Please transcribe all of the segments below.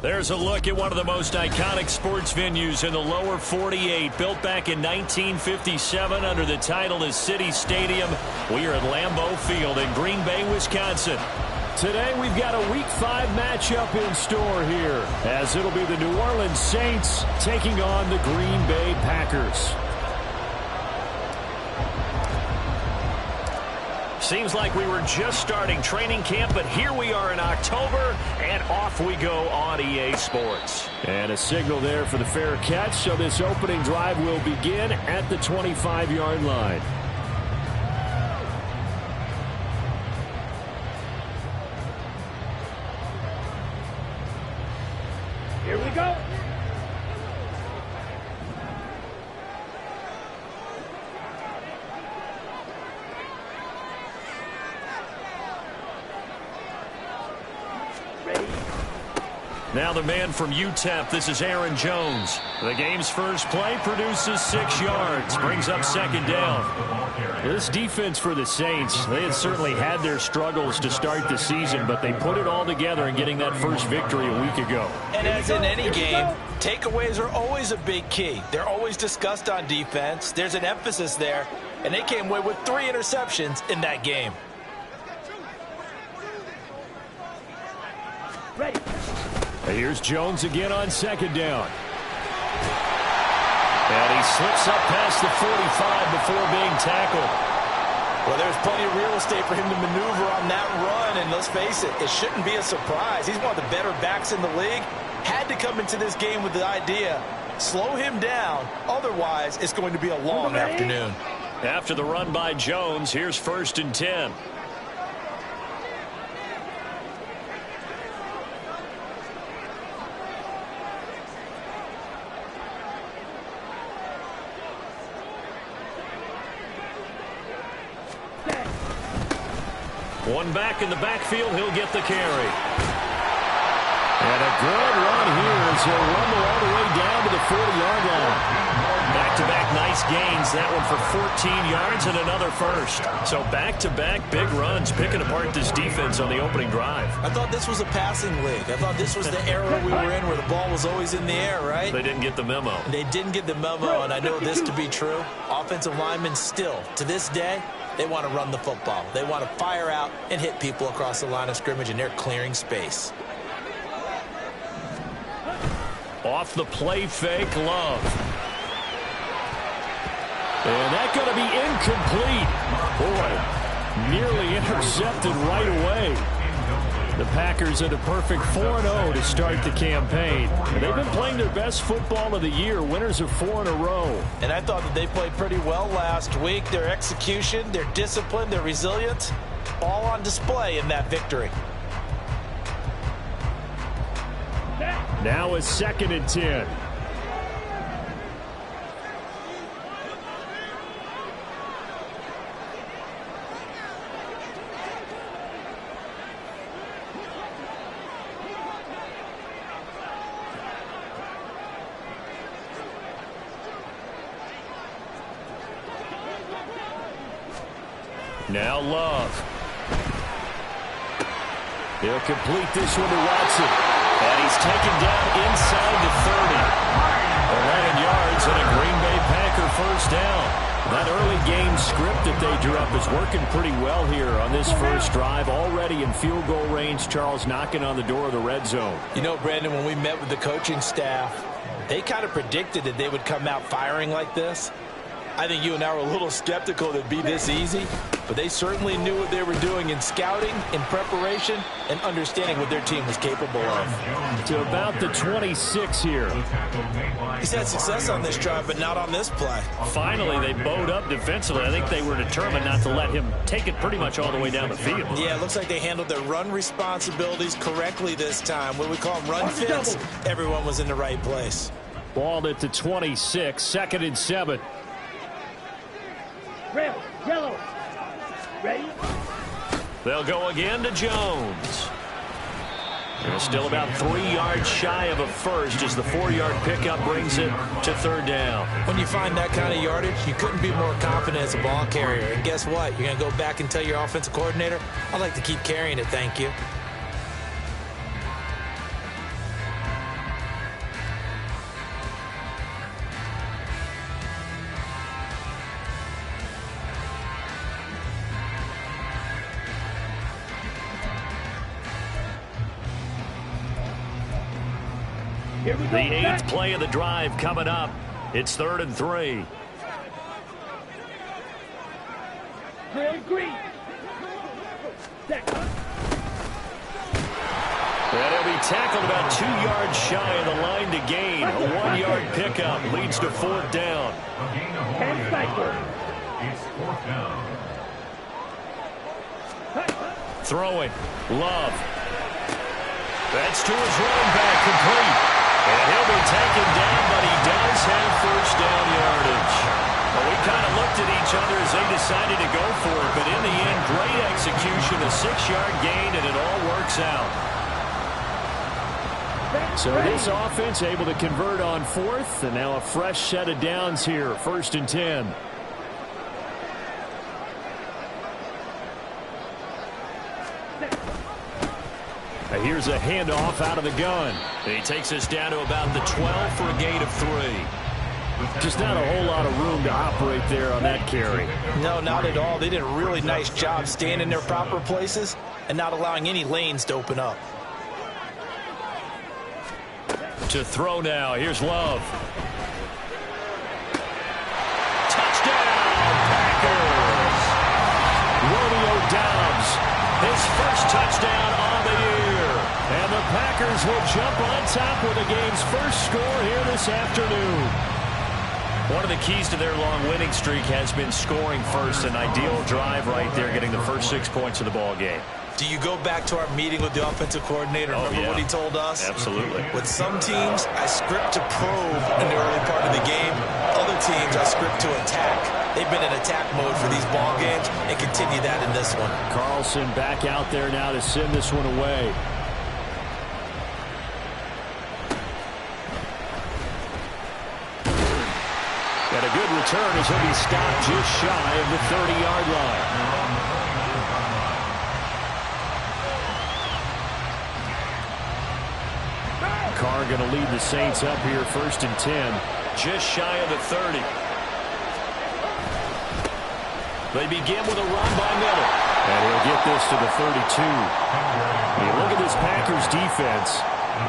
There's a look at one of the most iconic sports venues in the lower 48. Built back in 1957 under the title of City Stadium. We are at Lambeau Field in Green Bay, Wisconsin. Today we've got a Week 5 matchup in store here, as it'll be the New Orleans Saints taking on the Green Bay Packers. Seems like we were just starting training camp, but here we are in October, and off we go on EA Sports. And a signal there for the fair catch, so this opening drive will begin at the 25-yard line. Here we go. Now the man from UTEP, this is Aaron Jones. The game's first play produces 6 yards, brings up second down. This defense for the Saints, they had certainly had their struggles to start the season, but they put it all together in getting that first victory a week ago. And as in any game, takeaways are always a big key. They're always discussed on defense. There's an emphasis there, and they came away with 3 interceptions in that game. Ready. Here's Jones again on second down. And he slips up past the 45 before being tackled. Well, there's plenty of real estate for him to maneuver on that run, and let's face it, it shouldn't be a surprise. He's one of the better backs in the league. Had to come into this game with the idea, slow him down, otherwise it's going to be a long afternoon. After the run by Jones, here's 1st and 10. One back in the backfield. He'll get the carry. And a good run here as he'll rumble all the way down to the 40-yard line. Back-to-back nice gains. That one for 14 yards and another first. So back-to-back big runs, picking apart this defense on the opening drive. I thought this was a passing league. I thought this was the era we were in where the ball was always in the air, right? They didn't get the memo. They didn't get the memo, and I know this to be true. Offensive linemen still, to this day, they want to run the football. They want to fire out and hit people across the line of scrimmage, and they're clearing space. Off the play fake, Love. And that's going to be incomplete. Boy, nearly intercepted right away. The Packers at a perfect 4-0 to start the campaign. They've been playing their best football of the year, winners of 4 in a row. And I thought that they played pretty well last week. Their execution, their discipline, their resilience, all on display in that victory. Now it's 2nd and 10. Now Love. He'll complete this one to Watson. And he's taken down inside the 30. 11 yards and a Green Bay Packer first down. That early game script that they drew up is working pretty well here on this first drive. Already in field goal range, Charles knocking on the door of the red zone. You know, Brandon, when we met with the coaching staff, they kind of predicted that they would come out firing like this. I think you and I were a little skeptical that it'd be this easy, but they certainly knew what they were doing in scouting, in preparation, and understanding what their team was capable of. To about the 26 here. He's had success on this drive, but not on this play. Finally, they bowed up defensively. I think they were determined not to let him take it pretty much all the way down the field. Yeah, it looks like they handled their run responsibilities correctly this time. What we call them run fits, everyone was in the right place. Ball at the 26, 2nd and 7. Red, yellow. Ready? They'll go again to Jones. They're still about 3 yards shy of a first as the 4-yard pickup brings it to 3rd down. When you find that kind of yardage, you couldn't be more confident as a ball carrier. And guess what? You're going to go back and tell your offensive coordinator, I'd like to keep carrying it, thank you. Here we go. The 8th play of the drive coming up. It's 3rd and 3. Green, green. And he'll be tackled about 2 yards shy of the line to gain. A 1-yard pickup leads to 4th down. And cycle. It's 4th down. Throwing. Love. That's to his running back, complete. And he'll be taken down, but he does have first down yardage. Well, we kind of looked at each other as they decided to go for it, but in the end, great execution, a 6-yard gain, and it all works out. So this offense able to convert on 4th, and now a fresh set of downs here, 1st and 10. Here's a handoff out of the gun. And he takes us down to about the 12 for a gain of 3. Just not a whole lot of room to operate there on that carry. No, not at all. They did a really nice job staying in their proper places and not allowing any lanes to open up. To throw now. Here's Love. Touchdown, Packers. Romeo Doubs, his first touchdown on the year. And the Packers will jump on top with the game's first score here this afternoon. One of the keys to their long winning streak has been scoring first. An ideal drive right there, getting the first 6 points of the ball game. Do you go back to our meeting with the offensive coordinator? Remember what he told us? Absolutely. With some teams, I script to probe in the early part of the game. Other teams are script to attack. They've been in attack mode for these ball games and continue that in this one. Carlson back out there now to send this one away. And a good return as he'll be stopped just shy of the 30-yard line. Carr going to lead the Saints up here, 1st and 10. Just shy of the 30. They begin with a run by Miller. And he'll get this to the 32. You look at this Packers defense.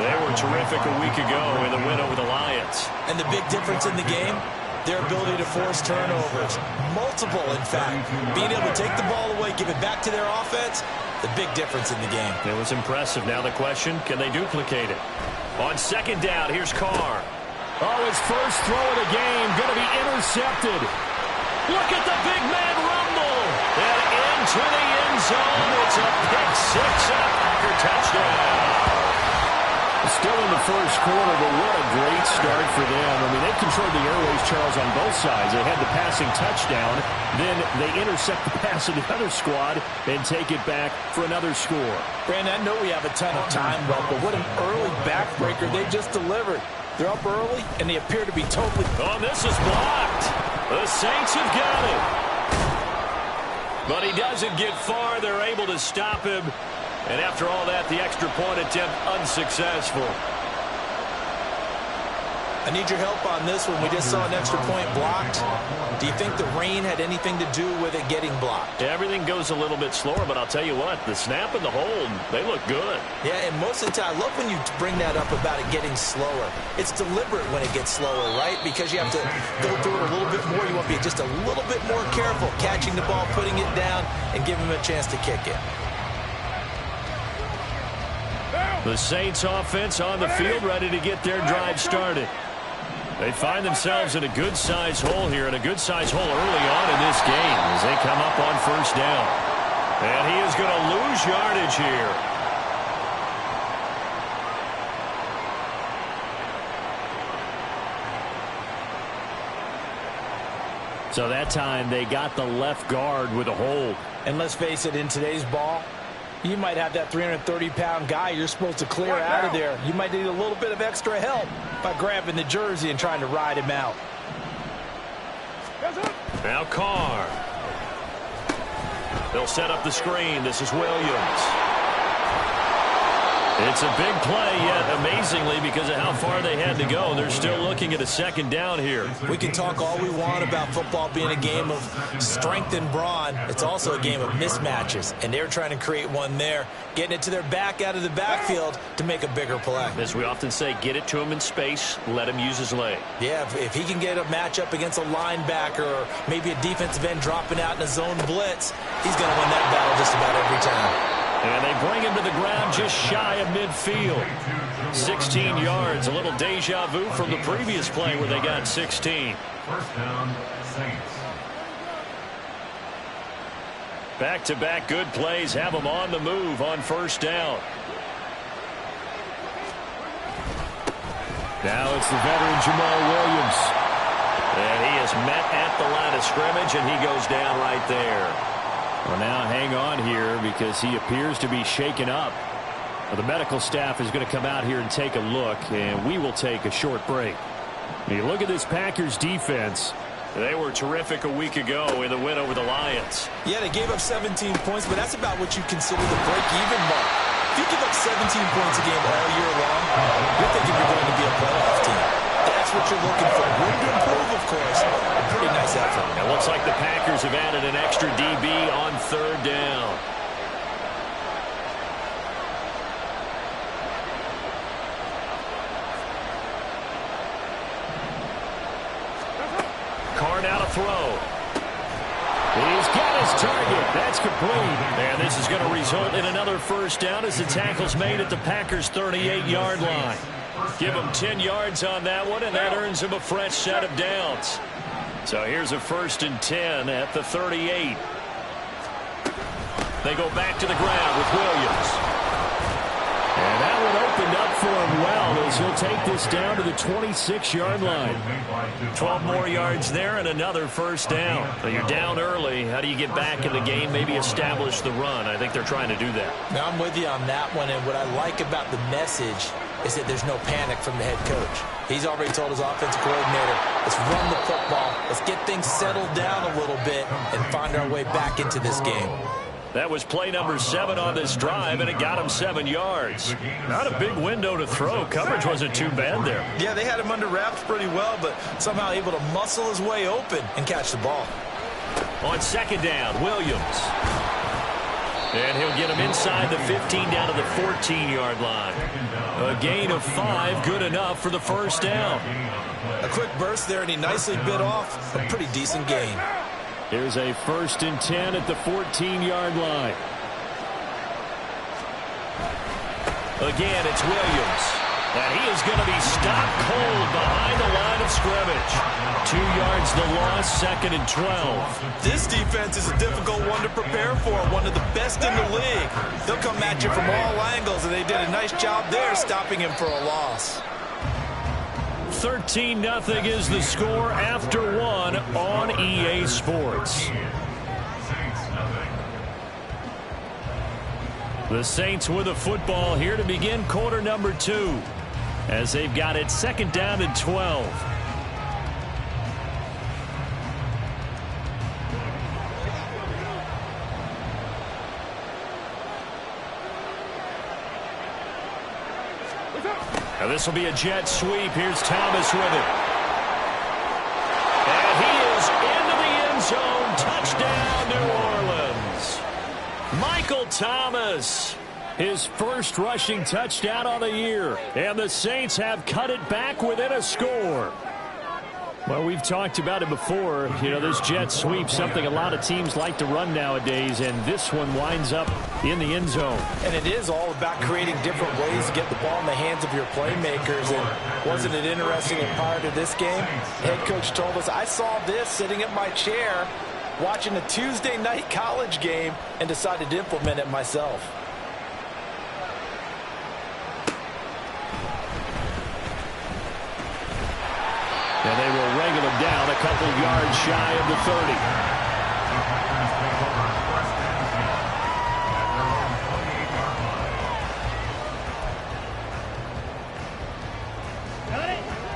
They were terrific a week ago in the win over the Lions. And the big difference in the game, their ability to force turnovers. Multiple, in fact. Being able to take the ball away, give it back to their offense, the big difference in the game. It was impressive. Now the question, can they duplicate it? On 2nd down, here's Carr. Oh, his first throw of the game going to be intercepted. Look at the big man rumble. And into the end zone. It's a pick 6 and a Packer touchdown. Still in the first quarter, but what a great start for them. I mean, they controlled the airways, Charles, on both sides. They had the passing touchdown. Then they intercept the pass of the other squad and take it back for another score. Brandon, I know we have a ton of time left, but what an early backbreaker they just delivered. They're up early, and they appear to be totally... Oh, this is blocked. The Saints have got it. But he doesn't get far. They're able to stop him. And after all that, the extra point attempt unsuccessful. I need your help on this one. We just saw an extra point blocked. Do you think the rain had anything to do with it getting blocked? Everything goes a little bit slower, but I'll tell you what, the snap and the hold, they look good. Yeah, and most of the time, I love when you bring that up about it getting slower. It's deliberate when it gets slower, right? Because you have to go through it a little bit more. You want to be just a little bit more careful catching the ball, putting it down, and giving him a chance to kick it. The Saints offense on the field, ready to get their drive started. They find themselves in a good-sized hole here, and a good-sized hole early on in this game as they come up on 1st down. And he is going to lose yardage here. So that time they got the left guard with a hold. And let's face it, in today's ball, you might have that 330-pound guy you're supposed to clear out of there. You might need a little bit of extra help by grabbing the jersey and trying to ride him out. Now Carr. They'll set up the screen. This is Williams. It's a big play, yet amazingly, because of how far they had to go, they're still looking at a 2nd down here. We can talk all we want about football being a game of strength and brawn. It's also a game of mismatches, and they're trying to create one there, getting it to their back out of the backfield to make a bigger play. As we often say, get it to him in space, let him use his leg. Yeah, if he can get a matchup against a linebacker or maybe a defensive end dropping out in a zone blitz, he's going to win that battle just about every time. And they bring him to the ground just shy of midfield. 16 yards, a little deja vu from the previous play where they got 16. 1st down, Saints. Back-to-back good plays have them on the move on 1st down. Now it's the veteran Jamal Williams. And he is met at the line of scrimmage, and he goes down right there. Well, now hang on here because he appears to be shaken up. Well, the medical staff is going to come out here and take a look, and we will take a short break. You look at this Packers defense. They were terrific a week ago in the win over the Lions. Yeah, they gave up 17 points, but that's about what you consider the break-even mark. If you give up 17 points a game all year long, you're thinking you're going to be a playoff team. That's what you're looking for. Room to improve, of course. A pretty nice effort. It looks like the Packers have added an extra DB on 3rd down. Carr now to throw. He's got his target. That's complete. And this is going to result in another 1st down as the tackle's made at the Packers' 38-yard line. Give him 10 yards on that one, and that earns him a fresh set of downs. So here's a 1st and 10 at the 38. They go back to the ground with Williams. And that one opened up for him well as he'll take this down to the 26-yard line. 12 more yards there and another first down. But you're down early. How do you get back in the game, maybe establish the run? I think they're trying to do that. Now, I'm with you on that one, and what I like about the message is that there's no panic from the head coach. He's already told his offensive coordinator, let's run the football, let's get things settled down a little bit and find our way back into this game. That was play number 7 on this drive, and it got him 7 yards. Not a big window to throw. Coverage wasn't too bad there. Yeah, they had him under wraps pretty well, but somehow able to muscle his way open and catch the ball. On second down, Williams. And he'll get him inside the 15 down to the 14-yard line. A gain of 5, good enough for the first down. A quick burst there, and he nicely bit off a pretty decent gain. Here's a 1st and 10 at the 14-yard line. Again, it's Williams. And he is going to be stopped cold behind the line of scrimmage. 2 yards the loss, 2nd and 12. This defense is a difficult one to prepare for, one of the best in the league. They'll come at you from all angles, and they did a nice job there stopping him for a loss. 13-0 is the score after 1 on EA Sports. The Saints with a football here to begin quarter number 2 as they've got it 2nd down and 12. Now this will be a jet sweep. Here's Thomas with it. And he is into the end zone. Touchdown, New Orleans. Michael Thomas. His first rushing touchdown on the year. And the Saints have cut it back within a score. Well, we've talked about it before. You know, this jet sweep, something a lot of teams like to run nowadays, and this one winds up in the end zone. And it is all about creating different ways to get the ball in the hands of your playmakers. And wasn't it interesting that prior to this game, head coach told us, I saw this sitting at my chair watching a Tuesday night college game and decided to implement it myself. And they will wrangle him down a couple yards shy of the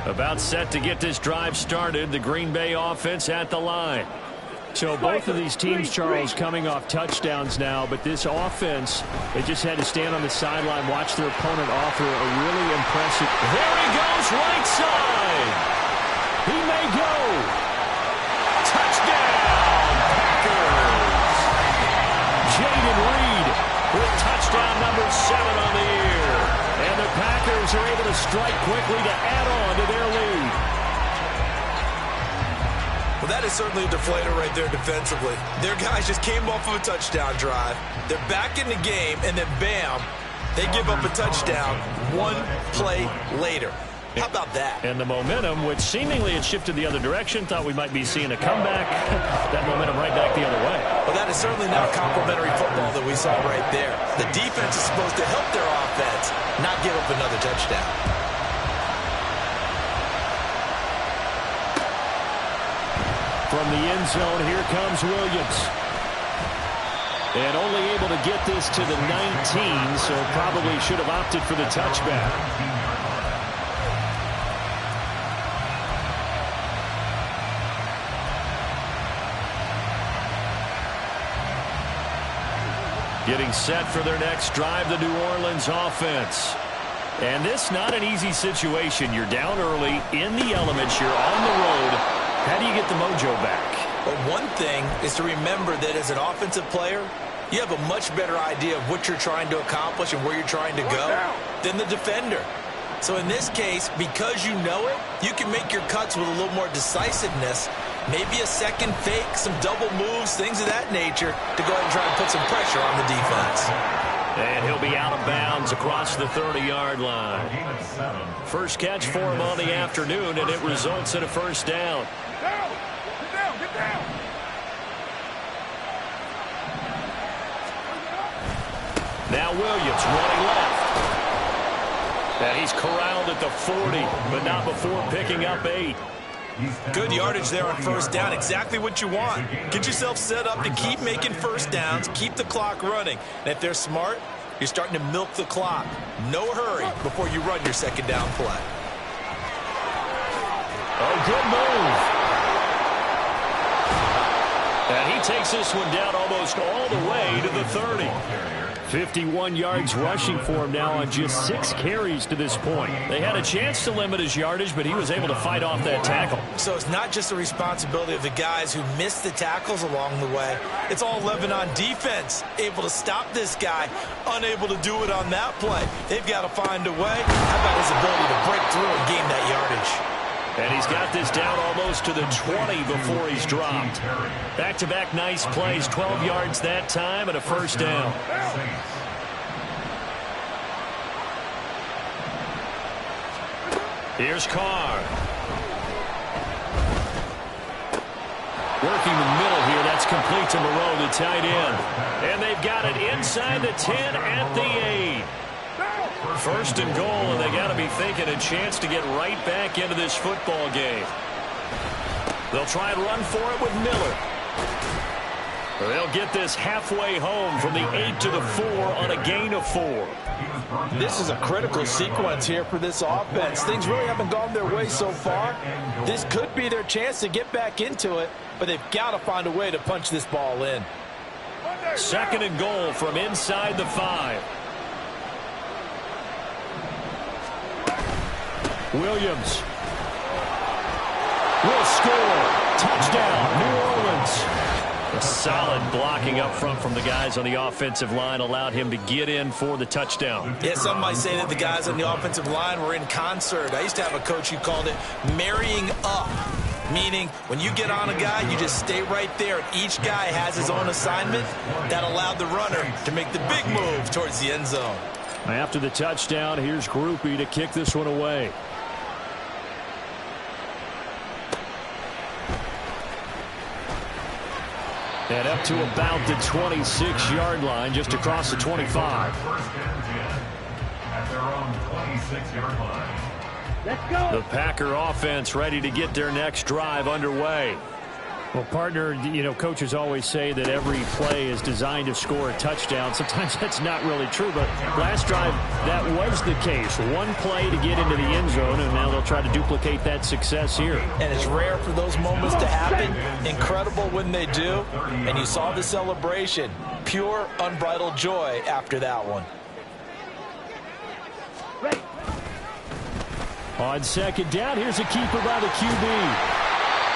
30. About set to get this drive started. The Green Bay offense at the line. So both of these teams, Charles, coming off touchdowns now, but this offense, they just had to stand on the sideline, watch their opponent offer a really impressive. There he goes, right side. He may go. Touchdown, Packers. Jaden Reed with touchdown number 7 on the year. And the Packers are able to strike quickly to add on to their lead. Well, that is certainly a deflator right there defensively. Their guys just came off of a touchdown drive. They're back in the game, and then bam, they give up a touchdown 1 play later. How about that? And the momentum, which seemingly had shifted the other direction, thought we might be seeing a comeback. That momentum right back the other way. Well, that is certainly not complimentary football that we saw right there. The defense is supposed to help their offense, not give up another touchdown. From the end zone, here comes Williams. And only able to get this to the 19, so probably should have opted for the touchback. Getting set for their next drive, the New Orleans offense. And this not an easy situation. You're down early, in the elements, you're on the road. How do you get the mojo back? Well, one thing is to remember that as an offensive player, you have a much better idea of what you're trying to accomplish and where you're trying to go than the defender. So in this case, because you know it, you can make your cuts with a little more decisiveness. Maybe a second fake, some double moves, things of that nature to go ahead and try and put some pressure on the defense. And he'll be out of bounds across the 30-yard line. First catch for him on the afternoon, and it results in a first down. Get down. Now Williams running left. And he's corralled at the 40, but not before picking up 8. Good yardage there on first down. Exactly what you want. Get yourself set up to keep making first downs, keep the clock running. And if they're smart, you're starting to milk the clock. No hurry before you run your second down play. Oh, good move. And he takes this one down almost all the way to the 30. 51 yards rushing for him now on just 6 carries to this point. They had a chance to limit his yardage, but he was able to fight off that tackle. So it's not just the responsibility of the guys who missed the tackles along the way. It's all Lebanon defense, able to stop this guy, unable to do it on that play. They've got to find a way. How about his ability to break through and gain that yardage? And he's got this down almost to the 20 before he's dropped. Back-to-back nice plays, 12 yards that time and a first down. Here's Carr. Working the middle here. That's complete to Moreau, the tight end. And they've got it inside the 10 at the 8. First and goal, and they got to be thinking a chance to get right back into this football game. They'll try and run for it with Miller. They'll get this halfway home from the 8 to the 4 on a gain of 4. This is a critical sequence here for this offense. Things really haven't gone their way so far. This could be their chance to get back into it, but they've got to find a way to punch this ball in. Second and goal from inside the 5. Williams will score. Touchdown, New Orleans. A solid blocking up front from the guys on the offensive line allowed him to get in for the touchdown. Yeah, some might say that the guys on the offensive line were in concert. I used to have a coach who called it marrying up, meaning when you get on a guy, you just stay right there. And each guy has his own assignment. That allowed the runner to make the big move towards the end zone. After the touchdown, here's Grupe to kick this one away. And up to about the 26-yard line, just across the 25. First and 10 at their own 26-yard line. Let's go. The Packer offense ready to get their next drive underway. Well, partner, you know, coaches always say that every play is designed to score a touchdown. Sometimes that's not really true, but last drive, that was the case. One play to get into the end zone, and now they'll try to duplicate that success here. And it's rare for those moments to happen. Incredible when they do. And you saw the celebration. Pure, unbridled joy after that one. On second down, here's a keeper by the QB.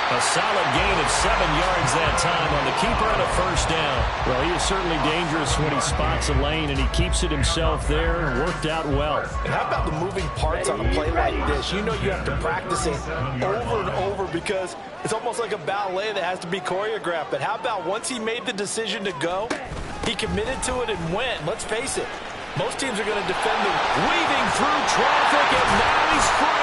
A solid gain of 7 yards that time on the keeper and a first down. Well, he is certainly dangerous when he spots a lane, and he keeps it himself there. Worked out well. And how about the moving parts on a play like this? You know you have to practice it over and over because it's almost like a ballet that has to be choreographed. But how about once he made the decision to go, he committed to it and went. Let's face it, most teams are going to defend him. Weaving through traffic, and now he's free.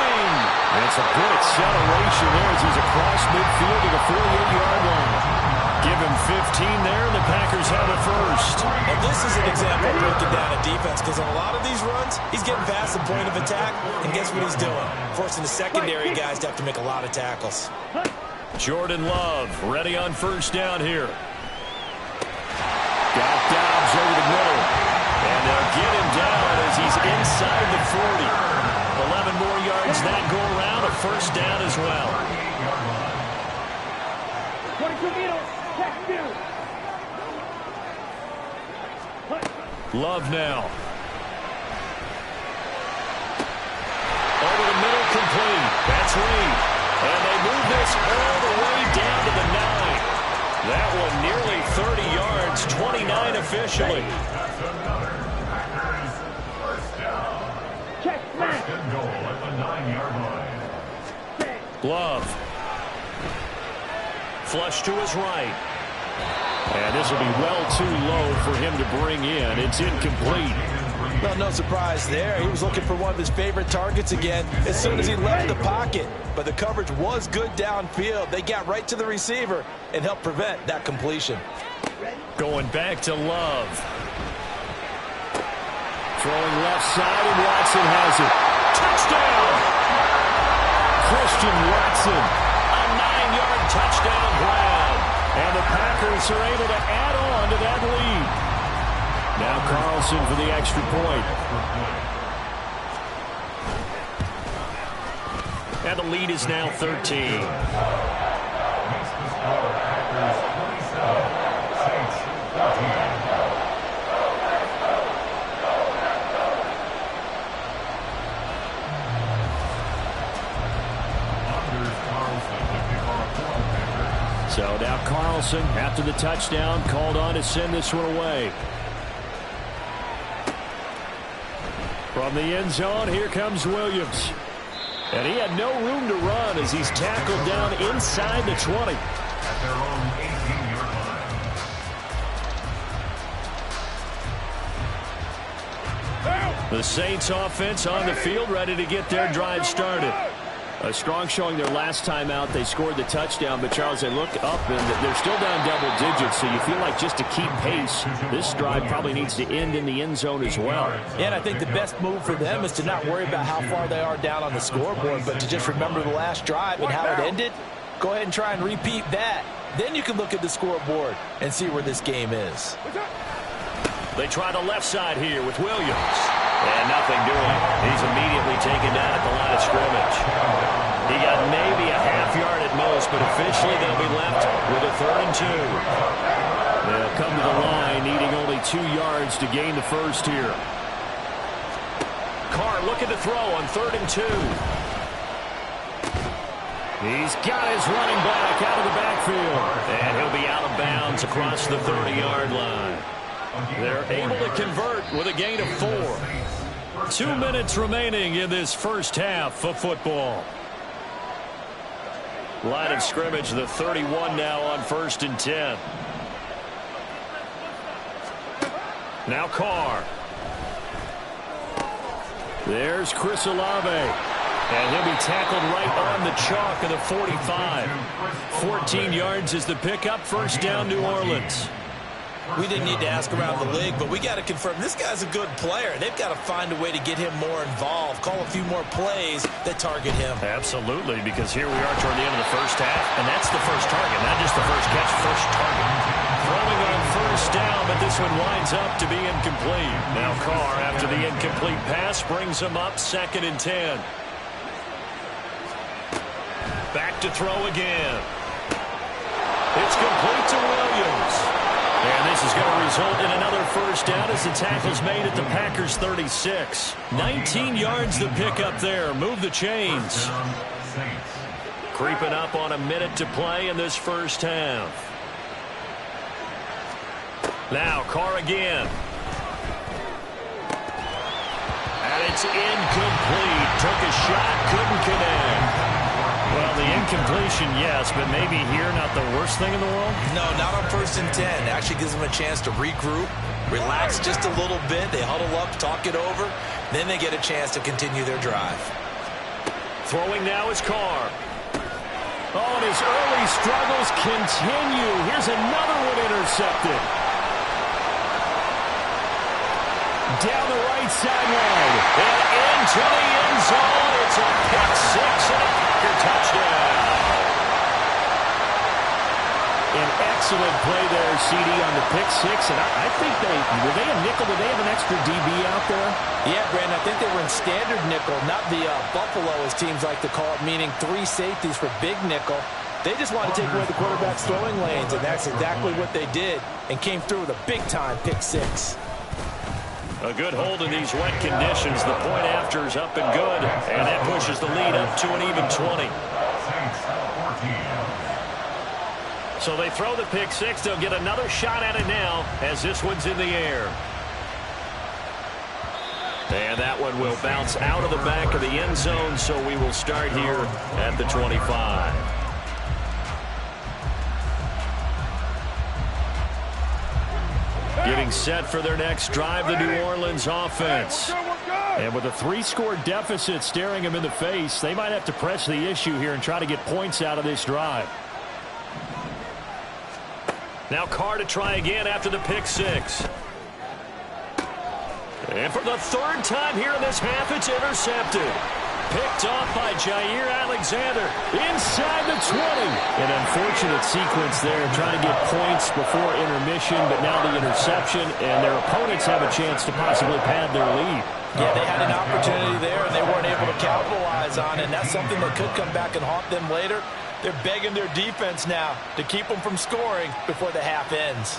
That's a good acceleration there as he's across midfield to the 48-yard line. Give him 15 there, and the Packers have it first. And this is an example of breaking down a defense because on a lot of these runs, he's getting past the point of attack, and guess what he's doing? Forcing the secondary guys to have to make a lot of tackles. Jordan Love ready on first down here. Got Dobbs over the middle. And they'll get him down as he's inside the 40. 11 more yards that go around, a first down as well. 22 meters. Check two. Love now. Over the middle, complete. That's Reed. And they move this all the way down to the 9. That one nearly 30 yards, 29 officially. First and goal at the 9-yard line. Love. Flush to his right. And this will be well too low for him to bring in. It's incomplete. Well, no surprise there. He was looking for one of his favorite targets again as soon as he left the pocket. But the coverage was good downfield. They got right to the receiver and helped prevent that completion. Going back to Love. Throwing left side, and Watson has it. Touchdown! Christian Watson. A 9-yard touchdown grab. And the Packers are able to add on to that lead. Now Carlson for the extra point. And the lead is now 13. So now Carlson, after the touchdown, called on to send this one away. From the end zone, here comes Williams. And he had no room to run as he's tackled down inside the 20. At their own 18-yard line. The Saints offense on the field, ready to get their drive started. A strong showing their last time out. They scored the touchdown, but Charles, they look up and they're still down double digits, so you feel like just to keep pace, this drive probably needs to end in the end zone as well. Yeah, and I think the best move for them is to not worry about how far they are down on the scoreboard, but to just remember the last drive and how it ended. Go ahead and try and repeat that. Then you can look at the scoreboard and see where this game is. They try the left side here with Williams. And nothing doing. He's immediately taken down at the line of scrimmage. He got maybe a half yard at most, but officially they'll be left with a 3rd and 2. They'll come to the line needing only 2 yards to gain the first here. Carr looking to throw on 3rd and 2. He's got his running back out of the backfield. And he'll be out of bounds across the 30-yard line. They're able to convert with a gain of 4. 2 minutes remaining in this first half of football. Line of scrimmage, the 31 now on 1st and 10. Now Carr. There's Chris Olave. And he'll be tackled right on the chalk of the 45. 14 yards is the pickup. First down, New Orleans. We didn't need to ask around the league, but we got to confirm this guy's a good player. They've got to find a way to get him more involved, call a few more plays that target him. Absolutely, because here we are toward the end of the first half, and that's the first target, not just the first catch, first target. Throwing on 1st down, but this one winds up to be incomplete. Now Carr, after the incomplete pass, brings him up 2nd and 10. Back to throw again. It's complete to Williams. And this is going to result in another first down as the tackle's made at the Packers' 36. 19 yards the pickup there. Move the chains. Creeping up on a minute to play in this first half. Now Carr again. And it's incomplete. Took a shot, couldn't connect. Well, the incompletion, yes, but maybe here not the worst thing in the world? No, not on 1st and 10. It actually gives them a chance to regroup, relax just a little bit. They huddle up, talk it over. Then they get a chance to continue their drive. Throwing now is Carr. Oh, and his early struggles continue. Here's another one intercepted. Down the right sideline. And into the end zone. It's a pick 6 and a Packer touchdown. An excellent play there, CD, on the pick 6. And I think were they a nickel? Did they have an extra DB out there? Yeah, Brandon, I think they were in standard nickel, not the Buffalo, as teams like to call it, meaning 3 safeties for big nickel. They just want to take away the quarterback's throwing lanes, and that's exactly what they did and came through with a big-time pick 6. A good hold in these wet conditions. The point after is up and good, and that pushes the lead up to an even 20. So they throw the pick 6. They'll get another shot at it now as this one's in the air. And that one will bounce out of the back of the end zone, so we will start here at the 25. Getting set for their next drive, the New Orleans offense. And with a 3-score deficit staring them in the face, they might have to press the issue here and try to get points out of this drive. Now Carr to try again after the pick 6. And And for the third time here in this half, it's intercepted. Picked off by Jair Alexander inside the 20. An unfortunate sequence there, trying to get points before intermission, but now the interception, and their opponents have a chance to possibly pad their lead. Yeah, they had an opportunity there, and they weren't able to capitalize on it, and that's something that could come back and haunt them later. They're begging their defense now to keep them from scoring before the half ends.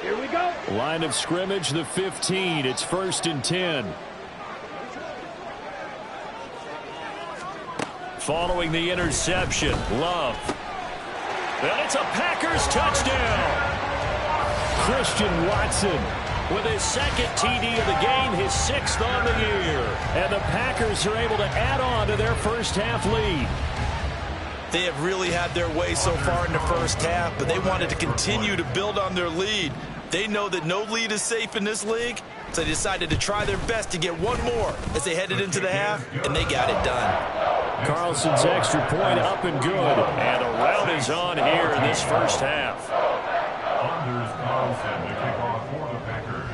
Here we go. Line of scrimmage, the 15. It's 1st and 10. Following the interception, Love. And it's a Packers touchdown. Christian Watson With his second TD of the game, his 6th on the year. And the Packers are able to add on to their first half lead. They have really had their way so far in the first half, but they wanted to continue to build on their lead. They know that no lead is safe in this league, so they decided to try their best to get one more as they headed into the half, and they got it done. Carlson's extra point up and good. And a rout is on here in this first half. Anders Carlson to kick off for the Packers.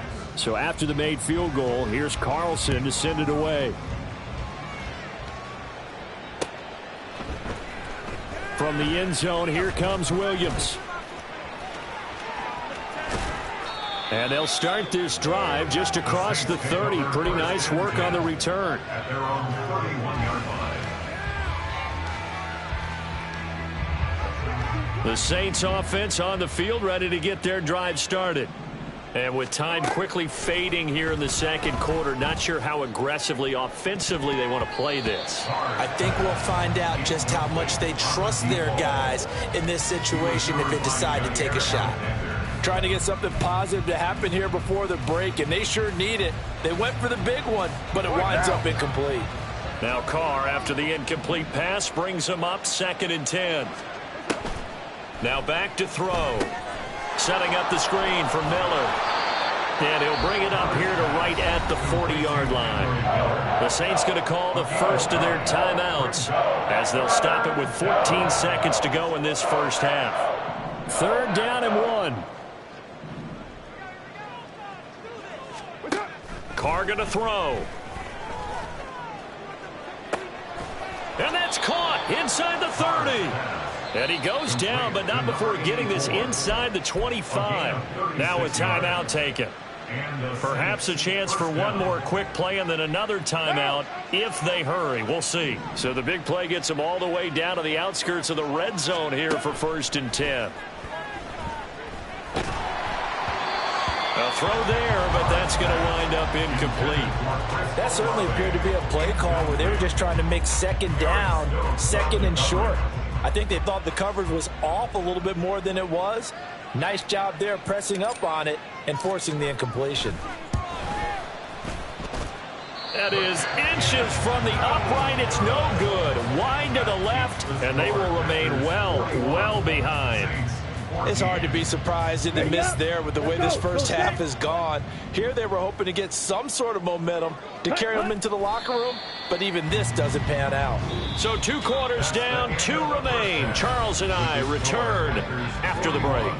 So after the made field goal, here's Carlson to send it away. From the end zone, here comes Williams. And they'll start this drive just across the 30. Pretty nice work on the return. At their own 31-yard line. The Saints offense on the field, ready to get their drive started. And with time quickly fading here in the second quarter, not sure how aggressively, offensively they want to play this. I think we'll find out just how much they trust their guys in this situation if they decide to take a shot. Trying to get something positive to happen here before the break, and they sure need it. They went for the big one, but it winds up incomplete. Now Carr, after the incomplete pass, brings him up 2nd and 10. Now back to throw. Setting up the screen for Miller. And he'll bring it up here to right at the 40-yard line. The Saints going to call the first of their timeouts as they'll stop it with 14 seconds to go in this first half. 3rd down and 1. Carr going to throw. And that's caught inside the 30. And he goes down, but not before getting this inside the 25. Now a timeout taken. Perhaps a chance for one more quick play and then another timeout if they hurry. We'll see. So the big play gets them all the way down to the outskirts of the red zone here for 1st and 10. A throw there, but that's going to wind up incomplete. That certainly appeared to be a play call where they were just trying to make 2nd down, 2nd and short. I think they thought the coverage was off a little bit more than it was. Nice job there pressing up on it and forcing the incompletion. That is inches from the upright. It's no good. Wide to the left, and they will remain well behind. It's hard to be surprised in the miss there with the way this first half has gone. Here they were hoping to get some sort of momentum to carry them into the locker room, but even this doesn't pan out. So 2 quarters down, 2 remain. Charles and I return after the break.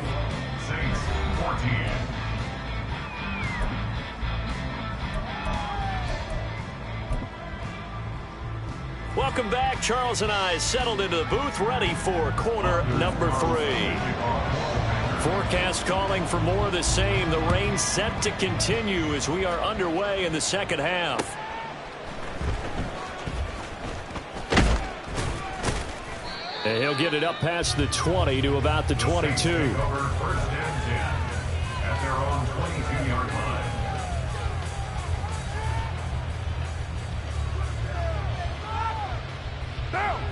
Saints 14. Welcome back. Charles and I settled into the booth, ready for quarter number 3. Forecast calling for more of the same. The rain set to continue as we are underway in the second half. And he'll get it up past the 20 to about the 22. Over 1st and 10 at their own 22-yard line.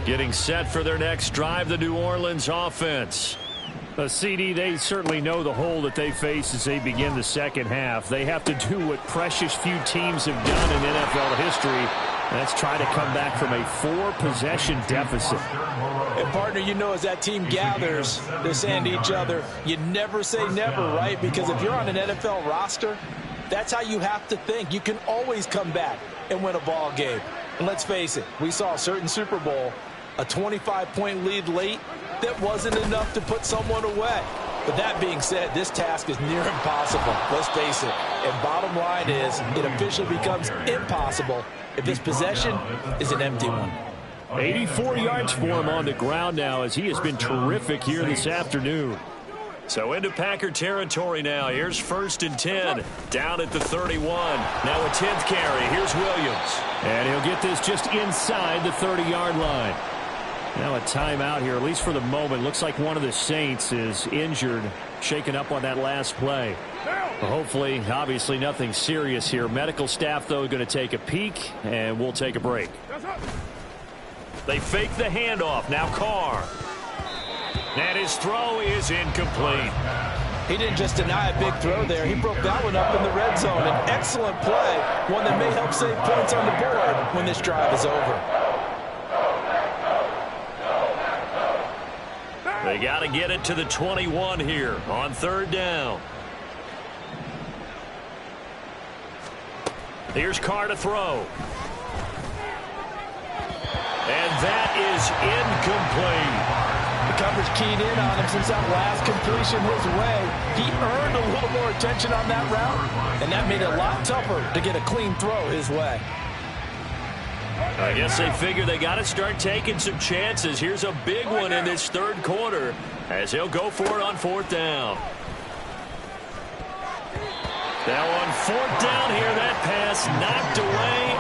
Getting set for their next drive, the New Orleans offense. CD, they certainly know the hole that they face as they begin the second half. They have to do what precious few teams have done in NFL history. That's try to come back from a 4-possession deficit. And partner, you know, as that team gathers, they're saying to each other, you never say never, right? Because if you're on an NFL roster, that's how you have to think. You can always come back and win a ball game. And let's face it, we saw a certain Super Bowl, a 25-point lead late, that wasn't enough to put someone away. But that being said, this task is near impossible. Let's face it. And bottom line is, it officially becomes impossible if this possession is an empty one. 84 yards for him on the ground now, as he has been terrific here this afternoon. So into Packer territory now. Here's 1st and 10. Down at the 31. Now a 10th carry. Here's Williams. And he'll get this just inside the 30-yard line. Now a timeout here, at least for the moment. Looks like one of the Saints is injured, shaken up on that last play. Well, hopefully, obviously nothing serious here. Medical staff, though, going to take a peek, and we'll take a break. They fake the handoff. Now Carr. And his throw is incomplete. He didn't just deny a big throw there. He broke that one up in the red zone. An excellent play, one that may help save points on the board when this drive is over. They got to get it to the 21 here on 3rd down. Here's Carr to throw. And that is incomplete. The coverage keyed in on him since that last completion his way. He earned a little more attention on that route, and that made it a lot tougher to get a clean throw his way. I guess they figure they got to start taking some chances. Here's a big one in this 3rd quarter as he'll go for it on 4th down. Now on 4th down here, that pass knocked away